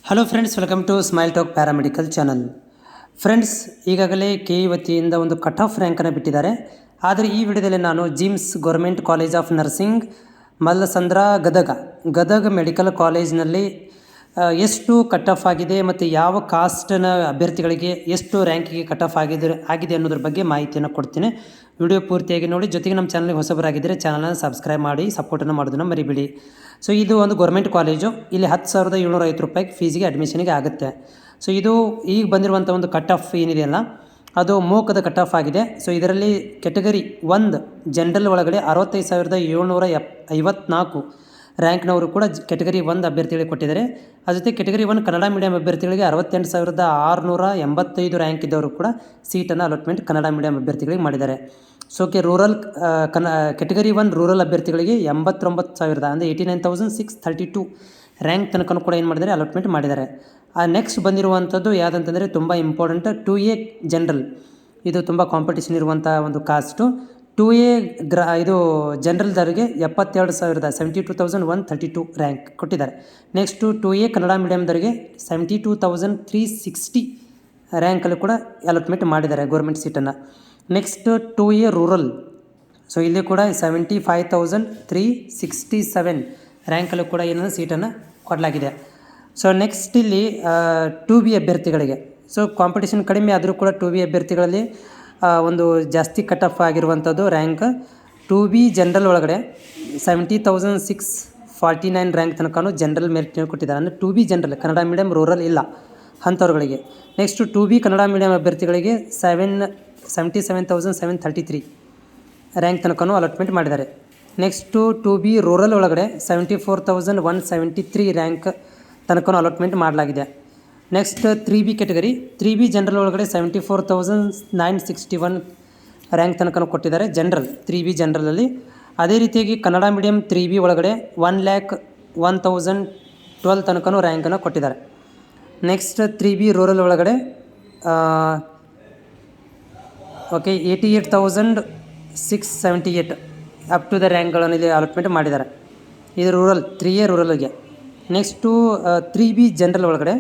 Hello friends, welcome to smile talk paramedical channel. Friends, ಈಗಾಗಲೇ KE ವತಿಯಿಂದ ಒಂದು cut off ರ್ಯಾಂಕನ್ನು ಬಿಟ್ಟಿದ್ದಾರೆ. ಆದರೆ ಈ ವಿಡಿಯೋದಲ್ಲಿ ನಾನು GIMS government college of nursing Mallasandra Gadag medical ಕಾಲೇಜ್ನಲ್ಲಿ ಎಷ್ಟು ಕಟ್ ಆಫ್ ಆಗಿದೆ ಮತ್ತು ಯಾವ ಕಾಸ್ಟ್ನ ಅಭ್ಯರ್ಥಿಗಳಿಗೆ ಎಷ್ಟು ರ್ಯಾಂಕಿಗೆ ಕಟ್ ಆಫ್ ಆಗಿದೆ ಅನ್ನೋದ್ರ ಬಗ್ಗೆ ಮಾಹಿತಿಯನ್ನು ಕೊಡ್ತೀನಿ. ವಿಡಿಯೋ ಪೂರ್ತಿಯಾಗಿ ನೋಡಿ. ಜೊತೆಗೆ ನಮ್ಮ ಚಾನಲ್ಗೆ ಹೊಸಬರಾಗಿದ್ದರೆ ಚಾನಲ್ನ ಸಬ್ಸ್ಕ್ರೈಬ್ ಮಾಡಿ, ಸಪೋರ್ಟನ್ನು ಮಾಡೋದನ್ನು ಮರಿಬೇಡಿ. ಸೊ ಇದು ಒಂದು ಗೌರ್ಮೆಂಟ್ ಕಾಲೇಜು. ಇಲ್ಲಿ 10,750 ರೂಪಾಯಿಗೆ ಫೀಸಿಗೆ ಅಡ್ಮಿಷನಿಗೆ ಆಗುತ್ತೆ. ಸೊ ಇದು ಈಗ ಬಂದಿರುವಂಥ ಒಂದು ಕಟ್ ಆಫ್ ಏನಿದೆಯಲ್ಲ, ಅದು ಮೋಕದ ಕಟ್ ಆಫ್ ಆಗಿದೆ. ಸೊ ಇದರಲ್ಲಿ ಕೆಟಗರಿ 1 ಜನರಲ್ ಒಳಗಡೆ 65,754 ರ್ಯಾಂಕ್ನವರು ಕೂಡ ಕೆಟಗರಿ 1 ಅಭ್ಯರ್ಥಿಗಳಿಗೆ ಕೊಟ್ಟಿದ್ದಾರೆ. ಅದ್ರ ಜೊತೆ ಕೆಟಗರಿ 1 ಕನ್ನಡ ಮೀಡಿಯಂ ಅಭ್ಯರ್ಥಿಗಳಿಗೆ 68,685 ರ್ಯಾಂಕ್ ಇದ್ದವರು ಕೂಡ ಸೀಟನ್ನು ಅಲಾಟ್ಮೆಂಟ್ ಕನ್ನಡ ಮೀಡಿಯಂ ಅಭ್ಯರ್ಥಿಗಳಿಗೆ ಮಾಡಿದ್ದಾರೆ. ಸೊ ರೂರಲ್ ಕೆಟಗರಿ 1 ರೂರಲ್ ಅಭ್ಯರ್ಥಿಗಳಿಗೆ 89,000 ಅಂದರೆ 89,632 ರ್ಯಾಂಕ್ ತನಕ ಕೂಡ ಏನು ಮಾಡಿದ್ದಾರೆ, ಅಲಾಟ್ಮೆಂಟ್ ಮಾಡಿದ್ದಾರೆ. ನೆಕ್ಸ್ಟ್ ಬಂದಿರುವಂಥದ್ದು ಯಾವುದಂತಂದರೆ ತುಂಬ ಇಂಪಾರ್ಟೆಂಟ್, 2A ಜನರಲ್. ಇದು ತುಂಬ ಕಾಂಪಿಟೇಷನ್ ಇರುವಂಥ ಒಂದು ಕಾಸ್ಟು. 2A ಇದು ಜನರಲ್ದವರಿಗೆ 72,132 ರ್ಯಾಂಕ್ ಕೊಟ್ಟಿದ್ದಾರೆ. ನೆಕ್ಸ್ಟು 2A ಕನ್ನಡ ಮೀಡಿಯಮ್ದವರಿಗೆ 72,360 ರ್ಯಾಂಕಲ್ಲಿ ಕೂಡ ಅಲಾಟ್ಮೆಂಟ್ ಮಾಡಿದ್ದಾರೆ ಗೌರ್ಮೆಂಟ್ ಸೀಟನ್ನು. Next 2A rural. ಸೊ ಇಲ್ಲಿ ಕೂಡ 75,367 ರ್ಯಾಂಕಲ್ಲೂ ಕೂಡ ಏನಂದರೆ ಸೀಟನ್ನು ಕೊಡಲಾಗಿದೆ. ಸೊ ನೆಕ್ಸ್ಟ್ ಇಲ್ಲಿ 2B ಅಭ್ಯರ್ಥಿಗಳಿಗೆ, ಸೊ ಕಾಂಪಿಟೇಷನ್ ಕಡಿಮೆ ಆದರೂ ಕೂಡ 2B ಅಭ್ಯರ್ಥಿಗಳಲ್ಲಿ ಒಂದು ಜಾಸ್ತಿ ಕಟ್ ಆಫ್ ಆಗಿರುವಂಥದ್ದು ರ್ಯಾಂಕ್ 2B ಜನರಲ್ ಒಳಗಡೆ 70,649 ರ್ಯಾಂಕ್ ತನಕ ಜನರಲ್ ಮೆರಿಟ್ ಕೊಟ್ಟಿದ್ದಾರೆ. ಅಂದರೆ 2B general Kannada medium rural ಇಲ್ಲ ಅಂಥವ್ರುಗಳಿಗೆ. ನೆಕ್ಸ್ಟು 2B ಕನ್ನಡ ಮೀಡಿಯಂ ಅಭ್ಯರ್ಥಿಗಳಿಗೆ 77,733 ರ್ಯಾಂಕ್ ತನಕ ಅಲಾಟ್ಮೆಂಟ್ ಮಾಡಿದ್ದಾರೆ. ನೆಕ್ಸ್ಟು 2B ರೂರಲ್ ಒಳಗಡೆ 74,173 ರ್ಯಾಂಕ್ ತನಕ ಅಲಾಟ್ಮೆಂಟ್ ಮಾಡಲಾಗಿದೆ. Next 3B category 3B general ಒಳಗಡೆ 74,961 ರ್ಯಾಂಕ್ ತನಕ ಕೊಟ್ಟಿದ್ದಾರೆ ಜನರಲ್ 3B ಜನರಲಲ್ಲಿ. ಅದೇ ರೀತಿಯಾಗಿ ಕನ್ನಡ ಮೀಡಿಯಂ 3B ಒಳಗಡೆ 1,01,012 ತನಕ ರ್ಯಾಂಕನ್ನು ಕೊಟ್ಟಿದ್ದಾರೆ. ನೆಕ್ಸ್ಟ್ 3B ರೂರಲ್ ಒಳಗಡೆ 88,678 ಅಪ್ ಟು ದ ರ್ಯಾಂಕ್ಗಳನ್ನು ಇಲ್ಲಿ ಅಲಾಟ್ಮೆಂಟ್ ಮಾಡಿದ್ದಾರೆ. ಇದು rural 3A ರೂರಲ್ಗೆ. Next 3B general ಒಳಗಡೆ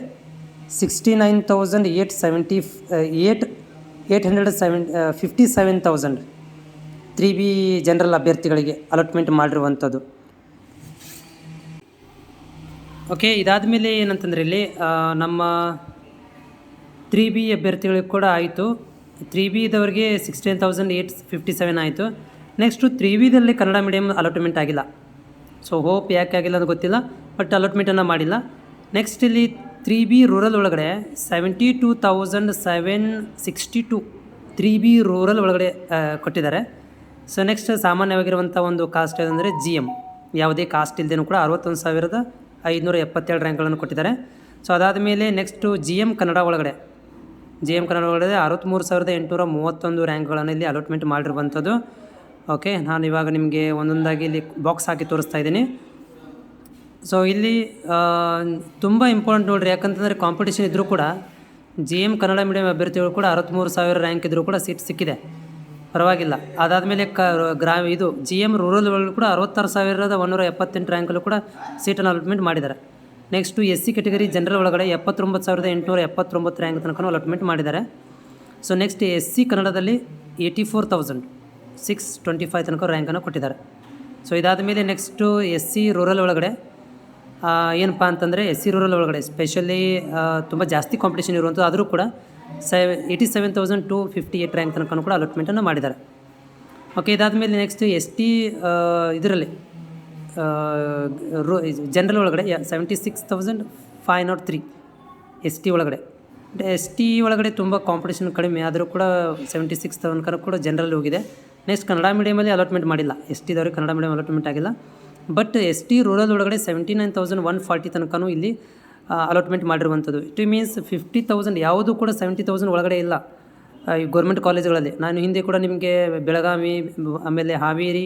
67,000 3B ಜನರಲ್ ಅಭ್ಯರ್ಥಿಗಳಿಗೆ ಅಲಾಟ್ಮೆಂಟ್ ಮಾಡಿರುವಂಥದ್ದು. ಇದಾದಮೇಲೆ ಏನಂತಂದರೆ ಇಲ್ಲಿ ನಮ್ಮ 3B ಅಭ್ಯರ್ಥಿಗಳಿಗೆ ಕೂಡ ಆಯಿತು. 3Bದವ್ರಿಗೆ 16,857 ಆಯಿತು. ನೆಕ್ಸ್ಟು 3Bದಲ್ಲಿ ಕನ್ನಡ ಮೀಡಿಯಮ್ ಅಲಾಟ್ಮೆಂಟ್ ಆಗಿಲ್ಲ. ಸೊ ಹೋಪ್ ಯಾಕೆ ಆಗಿಲ್ಲ ಅಂತ ಗೊತ್ತಿಲ್ಲ, ಬಟ್ ಅಲಾಟ್ಮೆಂಟನ್ನು ಮಾಡಿಲ್ಲ. ನೆಕ್ಸ್ಟ್ ಇಲ್ಲಿ 3B ರೂರಲ್ ಒಳಗಡೆ 72,762 3B ರೂರಲ್ ಒಳಗಡೆ ಕೊಟ್ಟಿದ್ದಾರೆ. ಸೊ ನೆಕ್ಸ್ಟ್ ಸಾಮಾನ್ಯವಾಗಿರುವಂಥ ಒಂದು ಕಾಸ್ಟ್ ಯಾವುದಂದರೆ GM, ಯಾವುದೇ ಕಾಸ್ಟ್ ಇಲ್ಲದೇನೂ ಕೂಡ 61,577 ರ್ಯಾಂಕ್ಗಳನ್ನು ಕೊಟ್ಟಿದ್ದಾರೆ. ಸೊ ಅದಾದಮೇಲೆ ನೆಕ್ಸ್ಟು GM ಕನ್ನಡ ಒಳಗಡೆ 63,831 ರ್ಯಾಂಕ್ಗಳನ್ನು ಇಲ್ಲಿ ಅಲಾಟ್ಮೆಂಟ್ ಮಾಡಿರುವಂಥದ್ದು. ನಾನು ಇವಾಗ ನಿಮಗೆ ಒಂದೊಂದಾಗಿ ಇಲ್ಲಿ ಬಾಕ್ಸ್ ಹಾಕಿ ತೋರಿಸ್ತಾ ಇದ್ದೀನಿ. ಸೊ ಇಲ್ಲಿ ತುಂಬ ಇಂಪಾರ್ಟೆಂಟ್ ನೋಡಿರಿ, ಯಾಕಂತಂದರೆ ಕಾಂಪಿಟೇಷನ್ ಇದ್ದರೂ ಕೂಡ GM ಕನ್ನಡ ಮೀಡಿಯಂ ಅಭ್ಯರ್ಥಿಗಳು ಕೂಡ 63,000 ರ್ಯಾಂಕ್ ಇದ್ದರೂ ಕೂಡ ಸೀಟ್ ಸಿಕ್ಕಿದೆ, ಪರವಾಗಿಲ್ಲ. ಅದಾದಮೇಲೆ ಇದು GM ರೂರಲ್ ಒಳಗೂ ಕೂಡ 66,178 ರ್ಯಾಂಕಲ್ಲೂ ಕೂಡ ಸೀಟನ್ನು ಅಲಾಟ್ಮೆಂಟ್ ಮಾಡಿದ್ದಾರೆ. ನೆಕ್ಸ್ಟು SC ಕೆಟಗರಿ ಜನರಲ್ ಒಳಗಡೆ 79,879 ರ್ಯಾಂಕ್ ತನಕ ಅಲಾಟ್ಮೆಂಟ್ ಮಾಡಿದ್ದಾರೆ. ಸೊ ನೆಕ್ಸ್ಟ್ SC ಕನ್ನಡದಲ್ಲಿ 84,625 ತನಕ ರ್ಯಾಂಕನ್ನು ಕೊಟ್ಟಿದ್ದಾರೆ. ಸೊ ಇದಾದ ಮೇಲೆ ನೆಕ್ಸ್ಟು SC ರೂರಲ್ ಒಳಗಡೆ ಏನಪ್ಪ ಅಂತಂದರೆ SC ರೂರಲ್ ಒಳಗಡೆ ಸ್ಪೆಷಲಿ ತುಂಬ ಜಾಸ್ತಿ ಕಾಂಪಿಟೇಷನ್ ಇರುವಂಥದ್ದು, ಆದರೂ ಕೂಡ 87,258 ರ್ಯಾಂಕ್ ತನಕ ಕೂಡ ಅಲಾಟ್ಮೆಂಟನ್ನು ಮಾಡಿದ್ದಾರೆ. ಇದಾದಮೇಲೆ ನೆಕ್ಸ್ಟ್ ST ಇದರಲ್ಲಿ ಜನರಲ್ ಒಳಗಡೆ 76,503 ST ಒಳಗಡೆ. ST ಒಳಗಡೆ ತುಂಬ ಕಾಂಪಿಟೇಷನ್ ಕಡಿಮೆ ಆದರೂ ಕೂಡ 76 ತನಕ ಕೂಡ ಜನರಲ್ ಹೋಗಿದೆ. ನೆಕ್ಸ್ಟ್ ಕನ್ನಡ ಮೀಡಿಯಮಲ್ಲಿ ಅಲಾಟ್ಮೆಂಟ್ ಮಾಡಿಲ್ಲ, STದವ್ರಿಗೆ ಕನ್ನಡ ಮೀಡಿಯಮ್ ಅಲಾಟ್ಮೆಂಟ್ ಆಗಿಲ್ಲ. ಬಟ್ ST ರೂರಲ್ ಒಳಗಡೆ 79,140 ತನಕ ಇಲ್ಲಿ ಅಲಾಟ್ಮೆಂಟ್ ಮಾಡಿರುವಂಥದ್ದು. ಇಟ್ ಮೀನ್ಸ್ 50,000 ಯಾವುದೂ ಕೂಡ 70,000 ಒಳಗಡೆ ಇಲ್ಲ ಈ ಗೌರ್ಮೆಂಟ್ ಕಾಲೇಜುಗಳಲ್ಲಿ. ನಾನು ಹಿಂದೆ ಕೂಡ ನಿಮಗೆ ಬೆಳಗಾವಿ, ಆಮೇಲೆ ಹಾವೇರಿ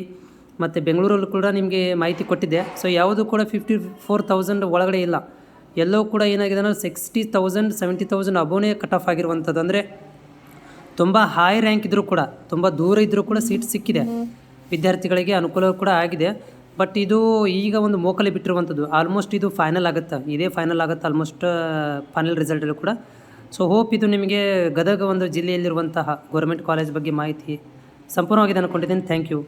ಮತ್ತು ಬೆಂಗಳೂರಲ್ಲಿ ಕೂಡ ನಿಮಗೆ ಮಾಹಿತಿ ಕೊಟ್ಟಿದ್ದೆ. ಸೊ ಯಾವುದು ಕೂಡ 54,000 ಒಳಗಡೆ ಇಲ್ಲ. ಎಲ್ಲವೂ ಕೂಡ ಏನಾಗಿದೆ ಅಂದರೆ 60,000 70,000 ಅಬೋನೇ ಕಟ್ ಆಫ್ ಆಗಿರುವಂಥದ್ದು. ಅಂದರೆ ತುಂಬ ಹೈ ರ್ಯಾಂಕ್ ಇದ್ದರೂ ಕೂಡ, ತುಂಬ ದೂರ ಇದ್ದರೂ ಕೂಡ ಸೀಟ್ ಸಿಕ್ಕಿದೆ, ವಿದ್ಯಾರ್ಥಿಗಳಿಗೆ ಅನುಕೂಲ ಕೂಡ ಆಗಿದೆ. ಬಟ್ ಇದು ಈಗ ಒಂದು ಮೋಕಲಿ ಬಿಟ್ಟಿರುವಂಥದ್ದು. ಆಲ್ಮೋಸ್ಟ್ ಇದು ಫೈನಲ್ ಆಗುತ್ತೆ, ಇದೇ ಫೈನಲ್ ಆಗುತ್ತೆ ಆಲ್ಮೋಸ್ಟ್ ಫೈನಲ್ ರಿಸಲ್ಟಲ್ಲೂ ಕೂಡ. ಸೊ ಹೋಪ್ ಇದು ನಿಮಗೆ ಗದಗ ಒಂದು ಜಿಲ್ಲೆಯಲ್ಲಿರುವಂತಹ ಗೌರ್ಮೆಂಟ್ ಕಾಲೇಜ್ ಬಗ್ಗೆ ಮಾಹಿತಿ ಸಂಪೂರ್ಣವಾಗಿ ಅಂದ್ಕೊಂಡಿದ್ದೀನಿ. Thank you.